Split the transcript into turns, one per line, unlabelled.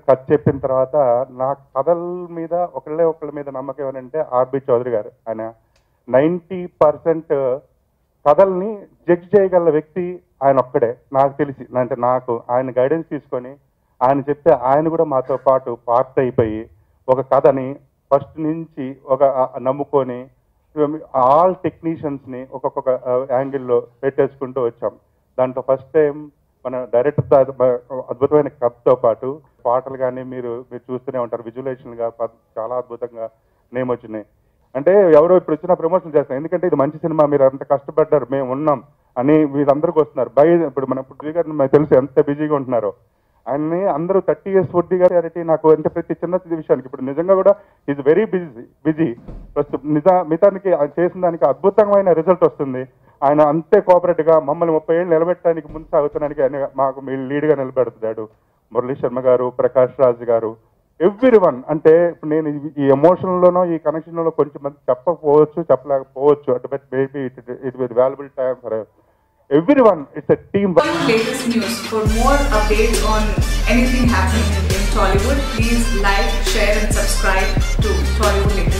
కథ చెప్పిన తర్వాత నా కథల మీద ఒకళ్ళ మీద నమ్మకం ఏమనంటే ఆర్బి చౌదరి గారు. ఆయన 90% కథల్ని జడ్జ్ చేయగల వ్యక్తి ఆయన ఒక్కడే నాకు తెలిసి. అంటే నాకు ఆయన గైడెన్స్ తీసుకొని ఆయన చెప్తే ఆయన కూడా మాతో పాటు పార్ట్ అయిపోయి ఒక కథని ఫస్ట్ నుంచి ఒక నమ్ముకొని ఆల్ టెక్నీషియన్స్ని ఒక్కొక్క యాంగిల్లో పెట్టేసుకుంటూ వచ్చాం. దాంట్లో ఫస్ట్ టైం మన డైరెక్టర్ అద్భుతమైన కథతో పాటు పాటలు కానీ మీరు చూస్తూనే ఉంటారు. విజువలైజేషన్గా చాలా అద్భుతంగా నేమ్ వచ్చినాయి. అంటే ఎవరో ఇప్పుడు వచ్చిన ప్రమోషన్ చేస్తాం, ఎందుకంటే ఇది మంచి సినిమా, మీరు అంత కష్టపడ్డారు, మేము ఉన్నాం అని మీరందరికీ వస్తున్నారు. ఇప్పుడు మన పృథ్వీ గారు మనకు తెలుసు ఎంత బిజీగా ఉంటున్నారో. ఆయన్ని అందరూ 30 years పృథ్వీ గారి నాకు అంటే ప్రతి చిన్న విషయానికి ఇప్పుడు నిజంగా కూడా ఈజ్ వెరీ బిజీ. మిగతానికి చేసిన దానికి అద్భుతమైన రిజల్ట్ వస్తుంది. ఆయన అంతే కోఆపరేటివ్గా మమ్మల్ని 30 ఏళ్ళు నిలబెట్టడానికి ముందు సాగుతానికి ఆయన మాకు లీడ్గా నిలబెడుతున్నాడు. మురళీ శర్మ గారు, ప్రకాష్ రాజ్ గారు, ఎవ్రీవన్. అంటే ఇప్పుడు నేను ఈ ఎమోషన్లోనో ఈ కనెక్షన్లో కొంచెం మంది చెప్పలేకపోవచ్చు. But maybe it with valuable time for everyone. It's a team.
Latest news. For more updates on anything happening in Tollywood, please like, share and subscribe to Tollywood Latest.